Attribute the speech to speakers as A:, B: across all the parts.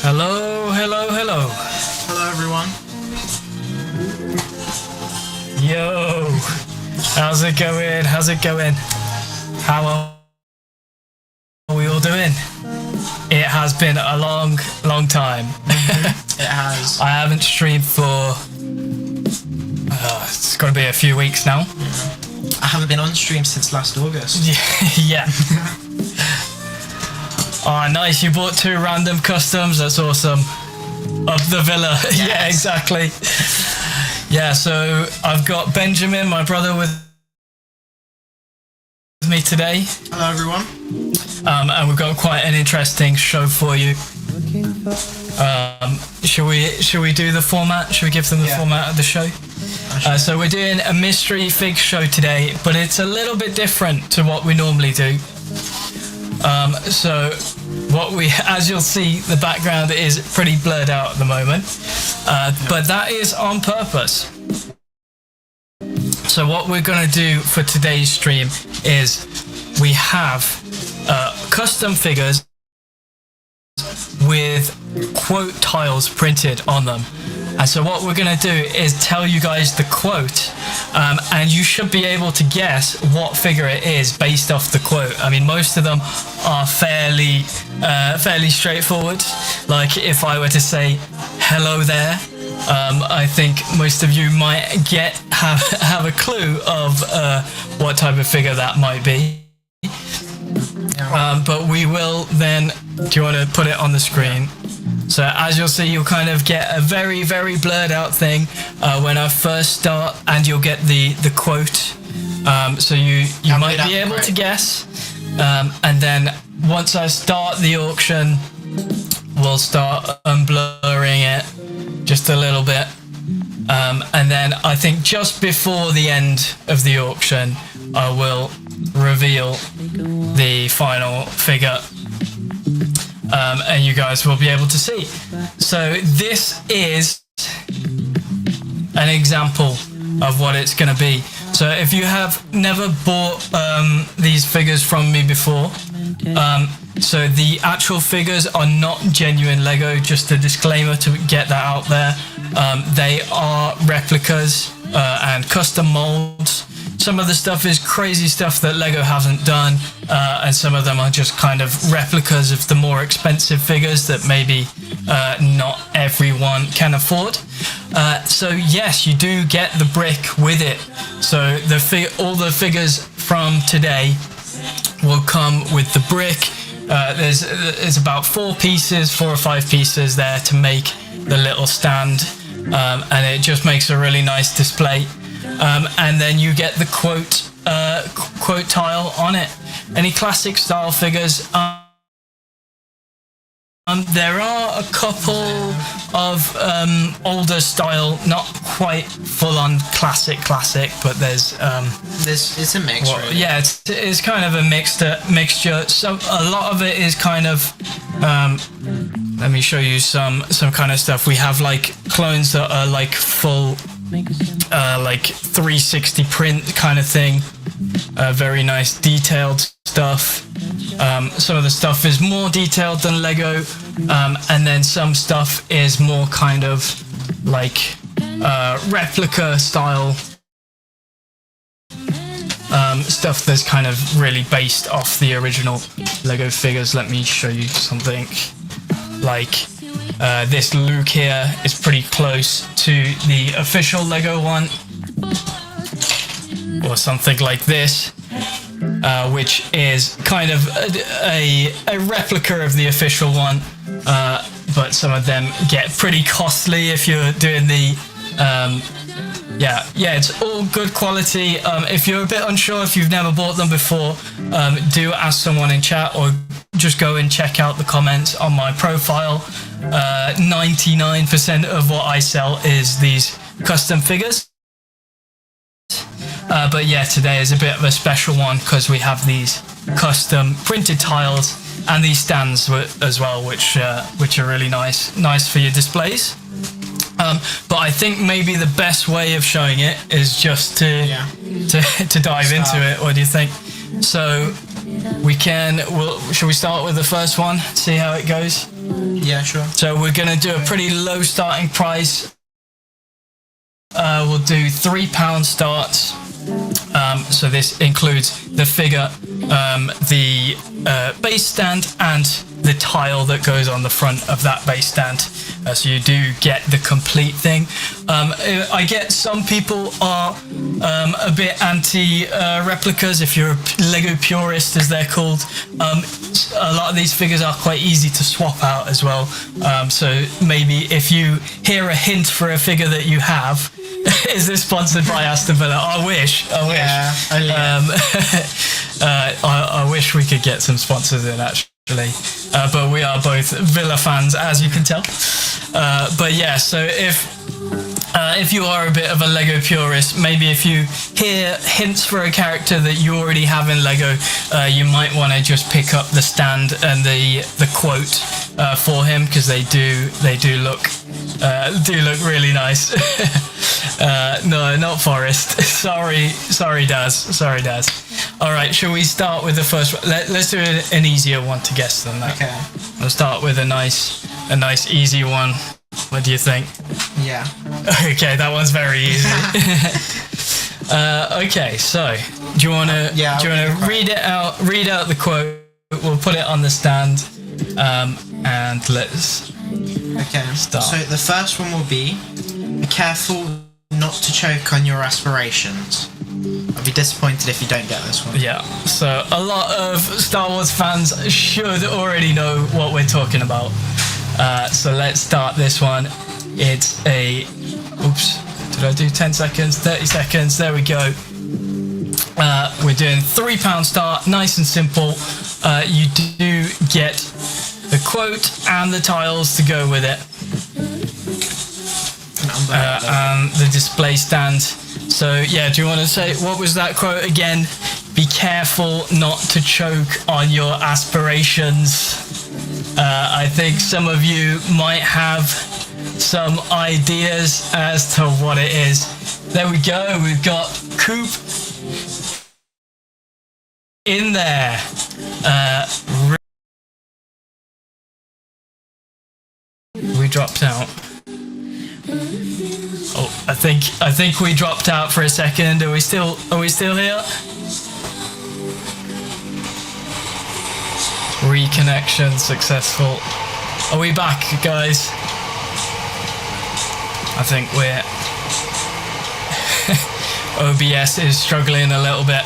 A: Hello, hello, hello.
B: Hello, everyone.
A: Yo, how's it going? How's it going? How are we all doing? It has been a long, long time.
B: It has.
A: I haven't streamed for, it's got to be a few weeks now.
B: I haven't been on stream since last August.
A: Yeah. Oh, nice. You bought 2 random customs. That's awesome. Of the villa.
B: Yes.
A: Yeah, exactly. Yeah, so I've got Benjamin, my brother, with me today.
B: Hello, everyone.
A: And we've got quite an interesting show for you. Should we do the format? Should we give them the format of the show? So we're doing a mystery fig show today, but it's a little bit different to what we normally do. So what we, as you'll see, the background is pretty blurred out at the moment, but that is on purpose. So what we're going to do for today's stream is we have custom figures with quote tiles printed on them. And so what we're going to do is tell you guys the quote, and you should be able to guess what figure it is based off the quote. I mean, most of them are fairly straightforward. Like if I were to say, hello there, I think most of you might have a clue of what type of figure that might be. But we will then, do you want to put it on the screen? So as you'll see, you'll kind of get a very, very blurred out thing when I first start, and you'll get the quote. So you might be able to guess. And then once I start the auction, we'll start unblurring it just a little bit. And then I think just before the end of the auction, I will reveal the final figure. And you guys will be able to see. So this is an example of what it's going to be. So if you have never bought these figures from me before, so the actual figures are not genuine Lego, just a disclaimer to get that out there. They are replicas and custom molds. Some of the stuff is crazy stuff that Lego hasn't done, and some of them are just kind of replicas of the more expensive figures that maybe not everyone can afford. So yes, you do get the brick with it. So all the figures from today will come with the brick. There's about 4 or 5 pieces there to make the little stand, and it just makes a really nice display. And then you get the quote tile on it. Any classic style figures. There are a couple of older style, not quite full on classic, but there's
B: it's a mix, really.
A: Yeah, it's kind of a mixture. So a lot of it is kind of. Let me show you some kind of stuff. We have like clones that are like full. Like 360 print kind of thing, very nice detailed stuff. Some of the stuff is more detailed than Lego, and then some stuff is more kind of like replica style stuff that's kind of really based off the original Lego figures. Let me show you something like this Luke here is pretty close to the official Lego one, or something like this, which is kind of a replica of the official one, but some of them get pretty costly if you're doing the it's all good quality. If you're a bit unsure, if you've never bought them before, do ask someone in chat, or just go and check out the comments on my profile. 99% of what I sell is these custom figures. But yeah, today is a bit of a special one because we have these custom printed tiles and these stands as well, which are really nice for your displays. But I think maybe the best way of showing it is just to dive into it. What do you think? So should we start with the first one? See how it goes?
B: Yeah, sure.
A: So we're going to do a pretty low starting price. We'll do £3 starts. So this includes the figure, the base stand, and the tile that goes on the front of that base stand. So you do get the complete thing. I get some people are a bit anti-replicas, if you're a Lego purist, as they're called. A lot of these figures are quite easy to swap out as well. So maybe if you hear a hint for a figure that you have, is this sponsored by Aston Villa? I wish.
B: Yeah,
A: I wish we could get some sponsors in, actually. But we are both Villa fans, as you can tell. But yeah, so if you are a bit of a Lego purist, maybe if you hear hints for a character that you already have in Lego, you might want to just pick up the stand and the quote for him, because they do look really nice. No, not Forrest. Sorry, Daz. All right, shall we start with the first one? Let's do an easier one to guess than that.
B: Okay.
A: We'll start with a nice easy one. What do you think?
B: Yeah.
A: Okay, that one's very easy. Okay, so do you want to read it out? Read out the quote. We'll put it on the stand, and let's start.
B: So the first one will be careful not to choke on your aspirations. I'll be disappointed if you don't get this one.
A: Yeah, so a lot of Star Wars fans should already know what we're talking about. So let's start this one. It's oops, did I do 10 seconds? 30 seconds, there we go. We're doing £3 start, nice and simple. You do get the quote and the tiles to go with it. And the display stand. So yeah, do you want to say, what was that quote again? Be careful not to choke on your aspirations. I think some of you might have some ideas as to what it is. There we go, we've got Coop in there. We dropped out. Oh, I think we dropped out for a second. Are we still here? Reconnection successful. Are we back, guys? I think we're OBS is struggling a little bit.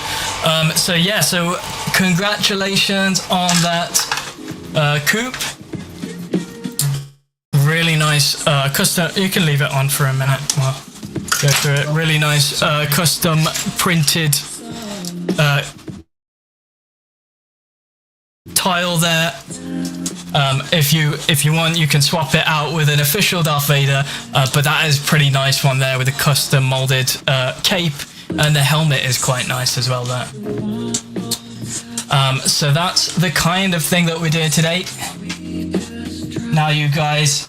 A: So yeah, so congratulations on that, Coop. Really nice custom. You can leave it on for a minute. Well, go through it. Really nice custom printed tile there. If you want, you can swap it out with an official Darth Vader, but that is a pretty nice one there with a custom molded cape, and the helmet is quite nice as well there. So that's the kind of thing that we're doing today. Now you guys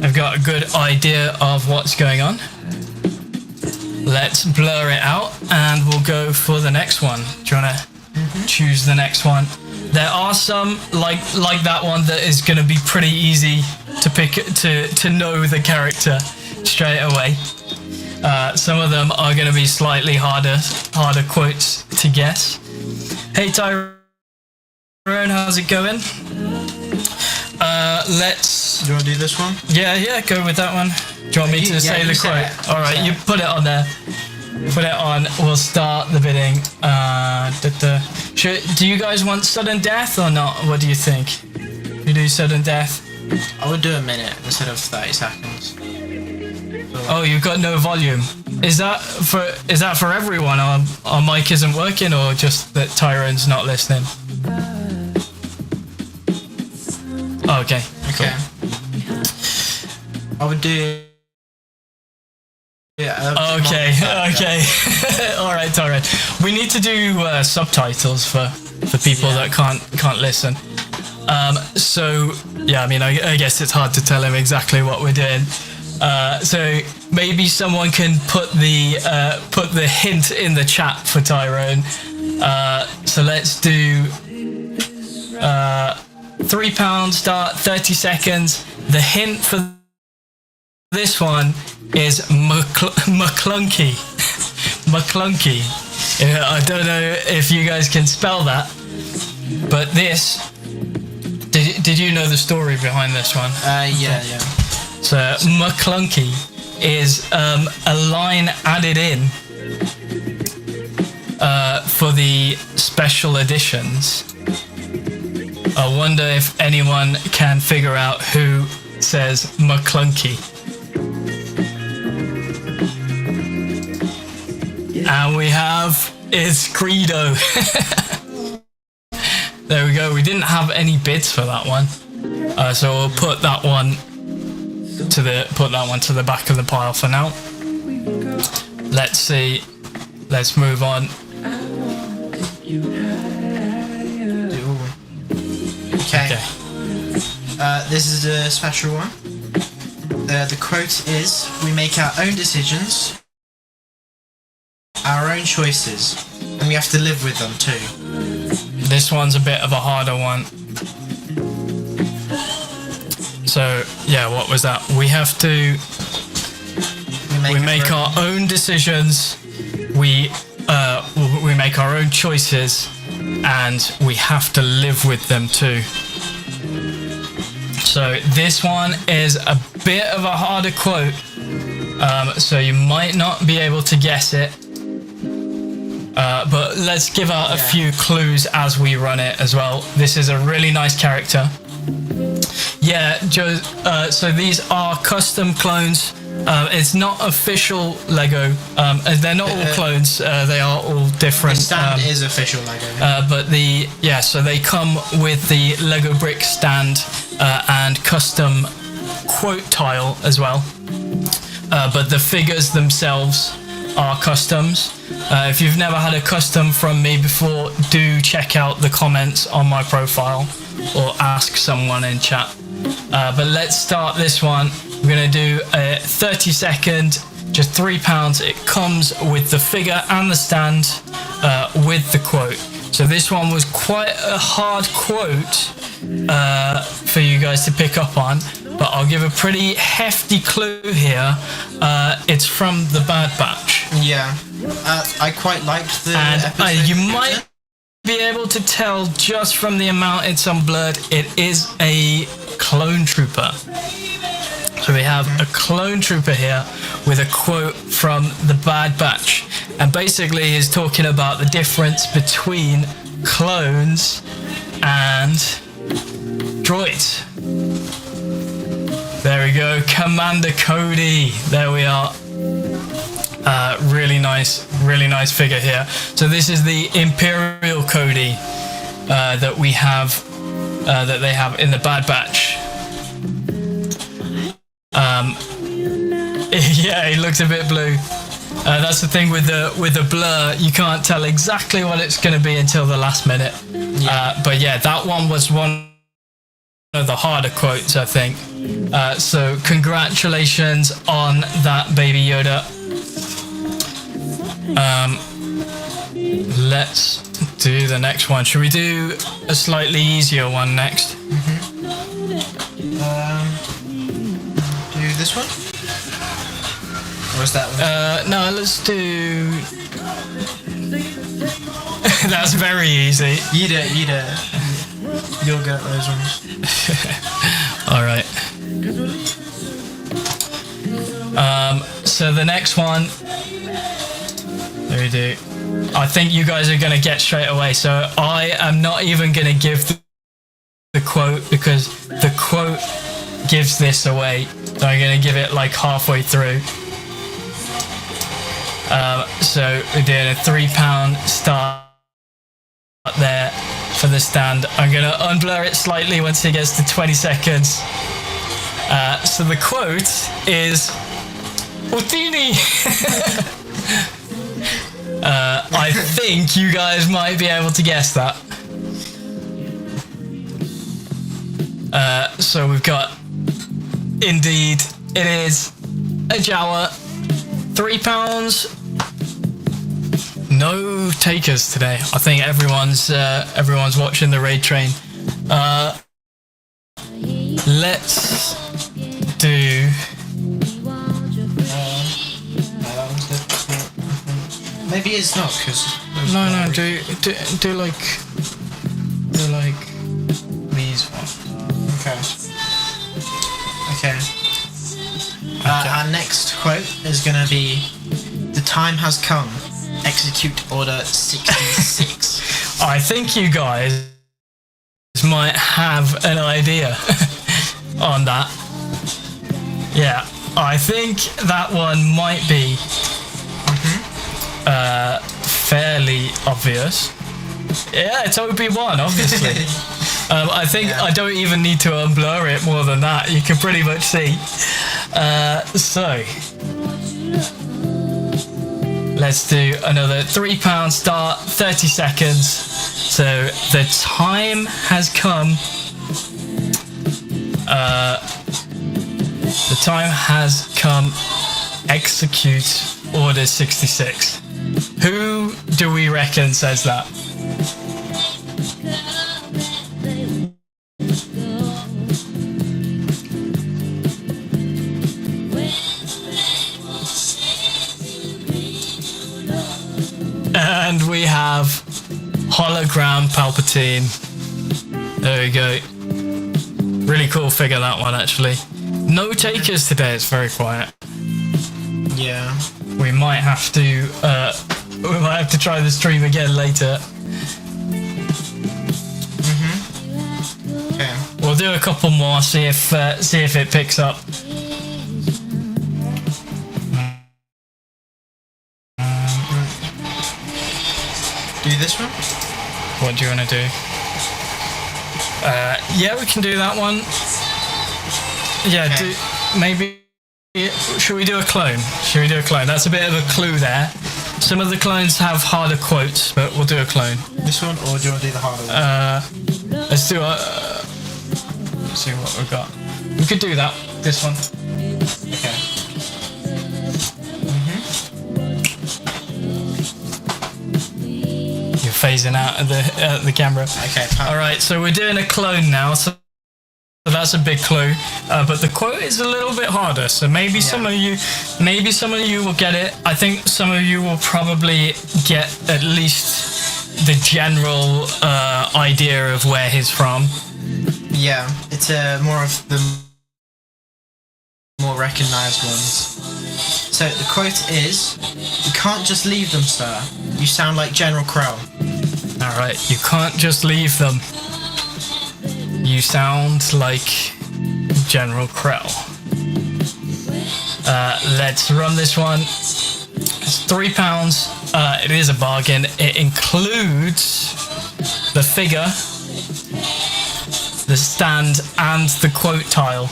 A: have got a good idea of what's going on. Let's blur it out and we'll go for the next one. Do you want to choose the next one? There are some like that one that is going to be pretty easy to pick, to know the character straight away. Some of them are going to be slightly harder quotes to guess. Hey Tyrone, how's it going? Let's.
B: Do you want to do this one?
A: Yeah, go with that one. Do you want me to say the quote? All right, you put it on there. Put it on. We'll start the bidding. Do you guys want sudden death or not? What do you think? You do sudden death?
B: I would do a minute instead of 30 seconds.
A: Oh, you've got no volume. Is that for everyone? Our mic isn't working, or just that Tyrone's not listening? Oh, okay.
B: Okay. Cool. I would do. Yeah.
A: Okay. All right, Tyrone. We need to do subtitles for people that can't listen. So yeah, I mean, I guess it's hard to tell him exactly what we're doing. So maybe someone can put the hint in the chat for Tyrone. So let's do £3 start, 30 seconds. The hint for this one is McClunky. McClunky. Yeah, I don't know if you guys can spell that, but this. Did you know the story behind this one?
B: Yeah.
A: So McClunky is a line added in for the special editions. I wonder if anyone can figure out who says McClunky. And we have is Greedo. There we go. We didn't have any bids for that one, so we'll put that one to the back of the pile for now. Let's see. Let's move on.
B: Okay. This is a special one. The quote is, "We make our own decisions, our own choices, and we have to live with them too."
A: This one's a bit of a harder one. So yeah, what was that? We have to. We make our own decisions. We make our own choices, and we have to live with them too. So this one is a bit of a harder quote. So you might not be able to guess it. But let's give out a few clues as we run it as well. This is a really nice character. Yeah, Joe. So these are custom clones. It's not official Lego. They're not all clones. They are all different.
B: The stand is official Lego.
A: So they come with the Lego brick stand and custom quote tile as well. But the figures themselves are customs. If you've never had a custom from me before, do check out the comments on my profile or ask someone in chat. But let's start this one. We're going to do a 30-second, just £3. It comes with the figure and the stand with the quote. So this one was quite a hard quote for you guys to pick up on, but I'll give a pretty hefty clue here. It's from the Bad Batch.
B: Yeah, I quite liked the
A: episode. You might be able to tell just from the amount it's unblurred, it is a clone trooper. So we have a clone trooper here with a quote from the Bad Batch. And basically he's talking about the difference between clones and droids. There we go, Commander Cody. There we are. Really nice figure here. So this is the Imperial Cody that we have, that they have in the Bad Batch. Yeah, he looks a bit blue. That's the thing with the blur. You can't tell exactly what it's going to be until the last minute. Yeah. But yeah, that one was one of the harder quotes, I think. So congratulations on that, Baby Yoda. Let's do the next one. Should we do a slightly easier one next?
B: Do this one? Or is that one?
A: No, let's do... That's very easy.
B: You do it. You'll get those ones.
A: Alright. So the next one... There we do. I think you guys are going to get straight away. So I am not even going to give the quote because the quote gives this away. So I'm going to give it like halfway through. So we're doing a £3 start there for the stand. I'm going to unblur it slightly once it gets to 20 seconds. So the quote is Utini. I think you guys might be able to guess that. So we've got, indeed, it is a Jawa. £3. No takers today. I think everyone's watching the raid train. let's do.
B: That one's difficult. Maybe it's not because.
A: No. Do like these ones.
B: Okay. Our next quote is gonna be, "The time has come. Execute Order 66."
A: I think you guys might have an idea on that. Yeah, I think that one might be fairly obvious. Yeah, it's Obi-Wan, obviously. I think I don't even need to unblur it more than that. You can pretty much see. So, let's do another £3 start, 30 seconds. So the time has come. The time has come. Execute Order 66. Who do we reckon says that? And we have hologram Palpatine. There we go. Really cool figure, that one, actually. No takers today, it's very quiet.
B: Yeah.
A: We might have to try the stream again later.
B: Okay.
A: We'll do a couple more, see if it picks up.
B: Do this one?
A: What do you want to do? Yeah, we can do that one. Yeah,
B: Okay.
A: maybe. Should we do a clone? That's a bit of a clue there. Some of the clones have harder quotes, but we'll do a clone.
B: This one, or do you want to do the harder one?
A: Let's do a. Let's see what we've got. We could do that. This one.
B: Okay.
A: You're phasing out of the camera.
B: Okay.
A: All right, so we're doing a clone now. So that's a big clue. But the quote is a little bit harder. So maybe some of you will get it. I think some of you will probably get at least the general idea of where he's from.
B: Yeah, it's more of the more recognised ones. So the quote is, "You can't just leave them, sir. You sound like General Krell."
A: All right, you can't just leave them. You sound like General Krell. Let's run this one. It's £3. It is a bargain. It includes the figure, the stand, and the quote tile.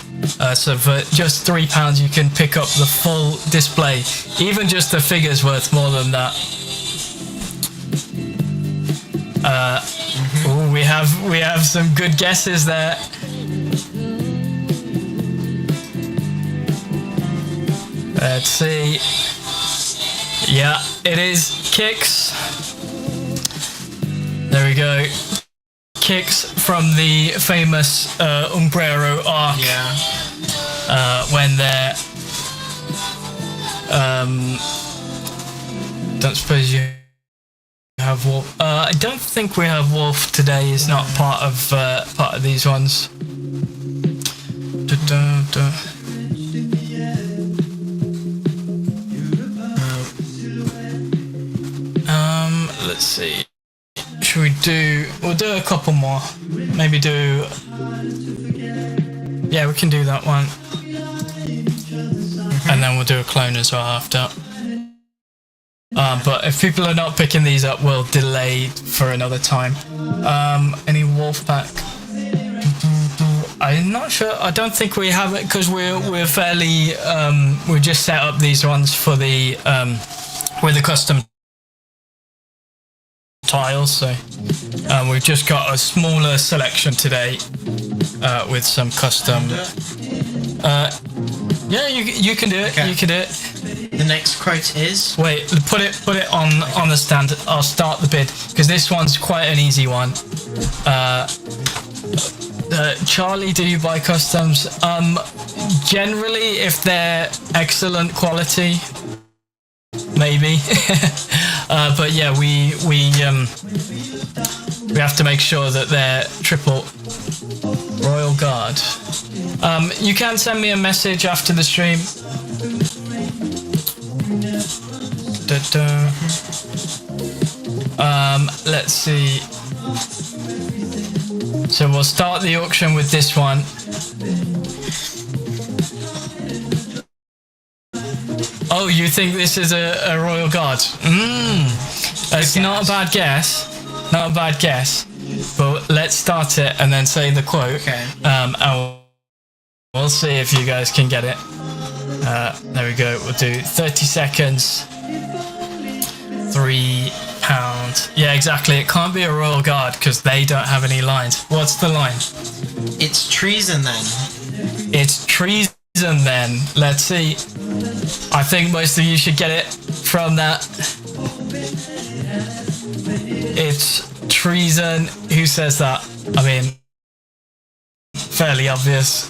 A: So for just £3, you can pick up the full display. Even just the figure's worth more than that. Ooh, we have some good guesses there. Let's see. Yeah, it is Kix. There we go. Kix from the famous Umbrero arc.
B: Yeah.
A: When they're don't suppose you have Wolf. I don't think we have Wolf today. He's not part of these ones. Let's see. Should we do? We'll do a couple more. Maybe do. Yeah, we can do that one. And then we'll do a clone as well after. But if people are not picking these up, we'll delay for another time. Any Wolfpack? I'm not sure. I don't think we have it because we're fairly. We just set up these ones for the with the custom tiles, so we've just got a smaller selection today with some custom. Yeah, you can do it.
B: Okay.
A: You can do it.
B: The next quote is...
A: Wait, put it on the stand. I'll start the bid because this one's quite an easy one. Charlie, do you buy customs? Generally, if they're excellent quality, maybe. But yeah, we have to make sure that they're triple Royal Guard. You can send me a message after the stream. Let's see. So we'll start the auction with this one. Oh, you think this is a Royal Guard? That's not a bad guess. Not a bad guess. But let's start it and then say the quote.
B: Okay.
A: And we'll see if you guys can get it. There we go. We'll do 30 seconds. £3. Yeah, exactly. It can't be a Royal Guard because they don't have any lines. What's the line?
B: It's treason then.
A: It's treason then. Let's see. I think most of you should get it from that. It's treason. Who says that? I mean, fairly obvious.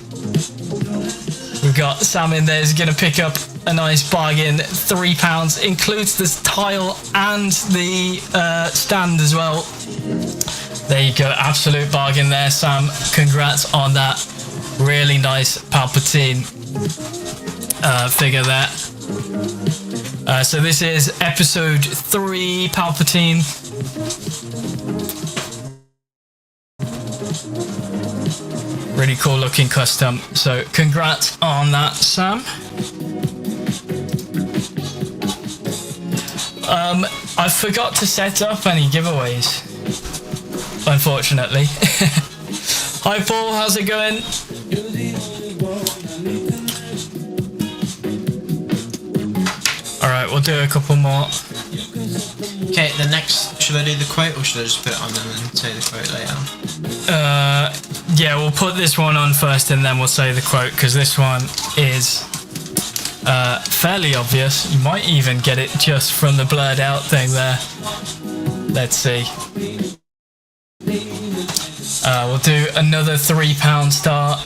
A: We've got Sam in there who's going to pick up a nice bargain. £3 includes this tile and the stand as well. There you go, absolute bargain there, Sam. Congrats on that. Really nice Palpatine figure there. So this is episode 3 Palpatine. Really cool looking custom. So congrats on that, Sam. I forgot to set up any giveaways, unfortunately. Hi Paul, how's it going? Alright, we'll do a couple more.
B: Okay, the next, should I do the quote or should I just put it on and then say the quote later?
A: Yeah, we'll put this one on first and then we'll say the quote because this one is fairly obvious. You might even get it just from the blurred out thing there. Let's see. We'll do another £3 start.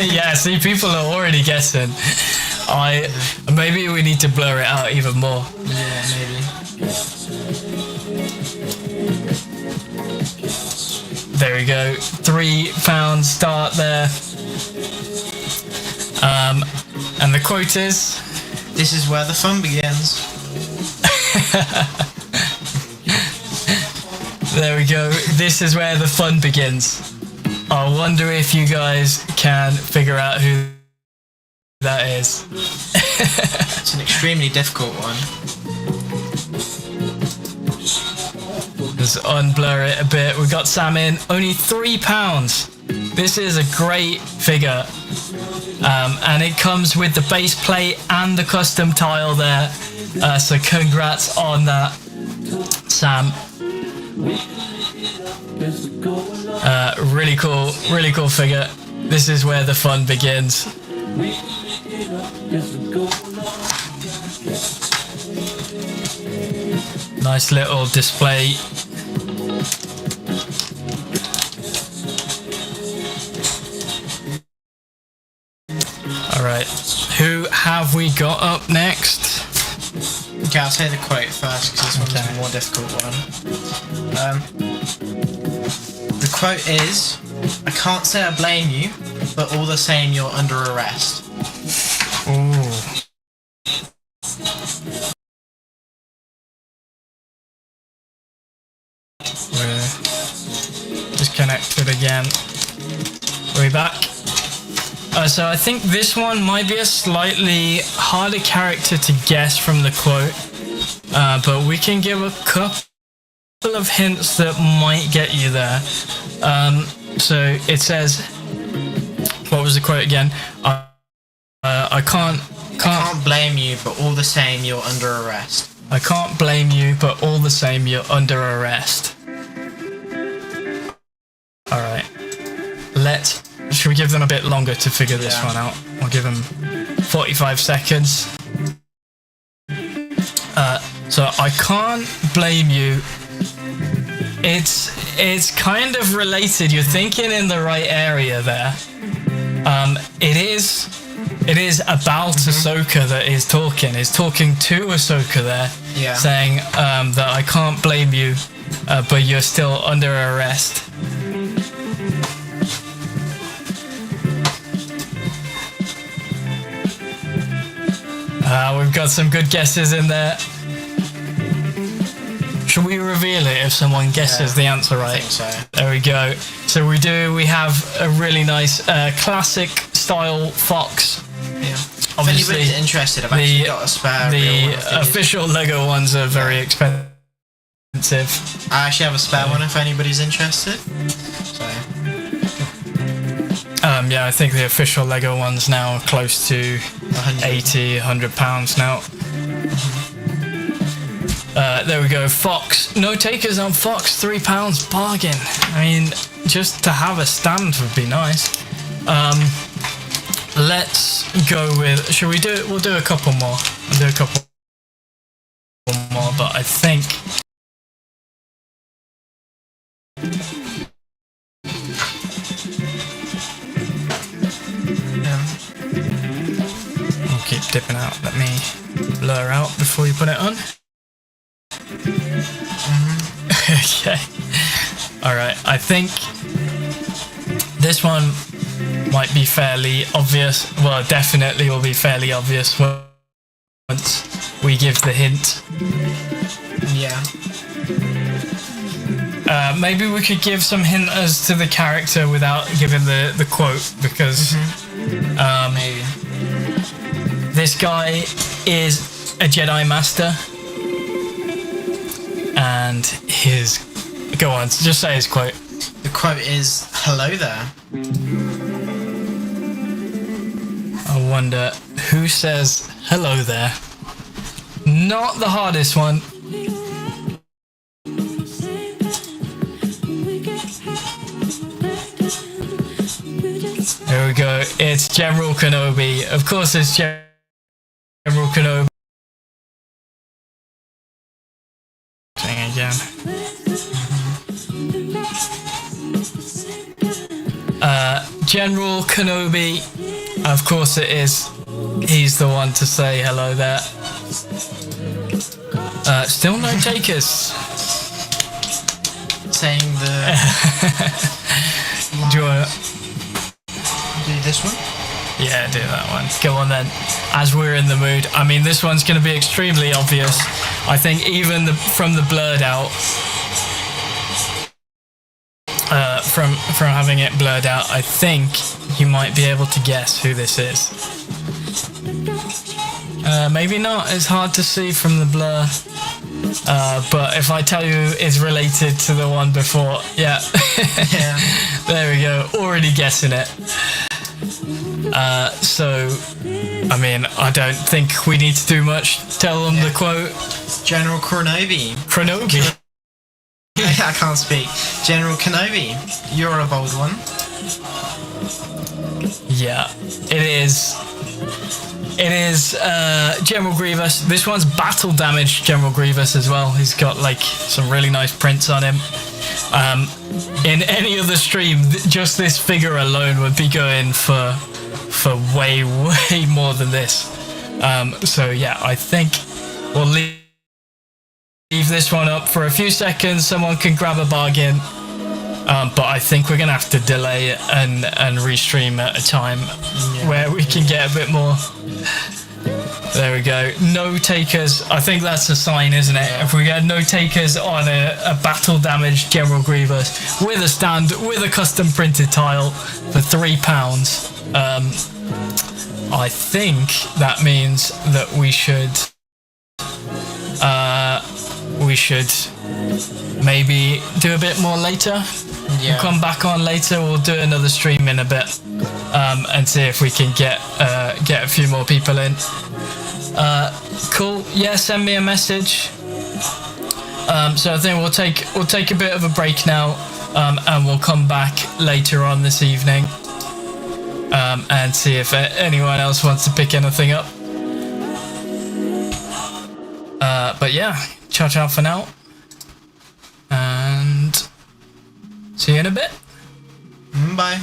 A: Yeah, see, people are already guessing. Maybe we need to blur it out even more.
B: Yeah, maybe.
A: There we go, £3 start there. And the quote is,
B: "This is where the fun begins."
A: There we go, this is where the fun begins. I wonder if you guys can figure out who that is.
B: It's an extremely difficult one.
A: Let's unblur it a bit. We've got Sam in. Only £3. This is a great figure. And it comes with the base plate and the custom tile there. So congrats on that, Sam. Really cool figure. This is where the fun begins. Nice little display. Alright, who have we got up next?
B: Okay, I'll say the quote first because this one's a more difficult one. The quote is, "I can't say I blame you, but all the same you're under arrest."
A: Ooh. We're disconnected again. Are we back? So I think this one might be a slightly harder character to guess from the quote, but we can give a couple of hints that might get you there. So it says, what was the quote again? I can't
B: blame you, but all the same you're under arrest.
A: I can't blame you, but all the same you're under arrest. Alright. Should we give them a bit longer to figure this one out? I'll give them 45 seconds. So I can't blame you, It's kind of related. You're thinking in the right area there. It is about Ahsoka that is talking. Is talking to Ahsoka there, saying that I can't blame you, but you're still under arrest. We've got some good guesses in there. Should we reveal it if someone guesses the answer right?
B: I think so.
A: There we go. So we have a really nice classic style fox.
B: Yeah.
A: Obviously,
B: if anybody's interested, I've actually got a spare real one.
A: The official Lego ones are very expensive.
B: I actually have a spare one if anybody's interested. So.
A: Yeah, I think the official Lego ones now are close to 100 pounds now. There we go. Fox. No takers on Fox. £3 bargain. I mean, just to have a stand would be nice. Let's go with. Should we do it? We'll do a couple more. I'll do a couple more, but I think. I'll keep dipping out. Let me blur out before you put it on. Okay. Alright, I think this one might be fairly obvious. Well, definitely will be fairly obvious once we give the hint.
B: Yeah.
A: Maybe we could give some hint as to the character without giving the quote, because
B: maybe.
A: This guy is a Jedi Master. And his... Go on, just say his quote.
B: The quote is, "Hello there."
A: I wonder who says hello there. Not the hardest one. There we go. It's General Kenobi. Of course it's General Kenobi. Again. General Kenobi, of course it is. He's the one to say hello there. Still no takers.
B: Saying the...
A: Do you want to
B: do this one?
A: Yeah, do that one. Go on then. As we're in the mood. I mean, this one's going to be extremely obvious. I think even from the blurred out, from having it blurred out, I think you might be able to guess who this is. Maybe not. It's hard to see from the blur. But if I tell you it's related to the one before, yeah. There we go. Already guessing it. So, I mean, I don't think we need to do much. Tell them the quote.
B: General Kenobi.
A: Kenobi.
B: I can't speak. General Kenobi, you're a bold one.
A: Yeah, it is. It is General Grievous. This one's battle damaged General Grievous as well. He's got like some really nice prints on him. In any other stream, just this figure alone would be going for way more than this. So yeah, I think we'll leave this one up for a few seconds. Someone can grab a bargain. But I think we're gonna have to delay it and restream at a time where we can get a bit more. There we go. No takers. I think that's a sign, isn't it? If we get no takers on a battle damaged General Grievous with a stand, with a custom printed tile for £3, I think that means that we should maybe do a bit more later. We'll come back on later. We'll do another stream in a bit, and see if we can get a few more people in. Cool. Yeah, send me a message. So I think we'll take a bit of a break now, and we'll come back later on this evening, and see if anyone else wants to pick anything up. But yeah, ciao for now. And See you in a bit.
B: Bye.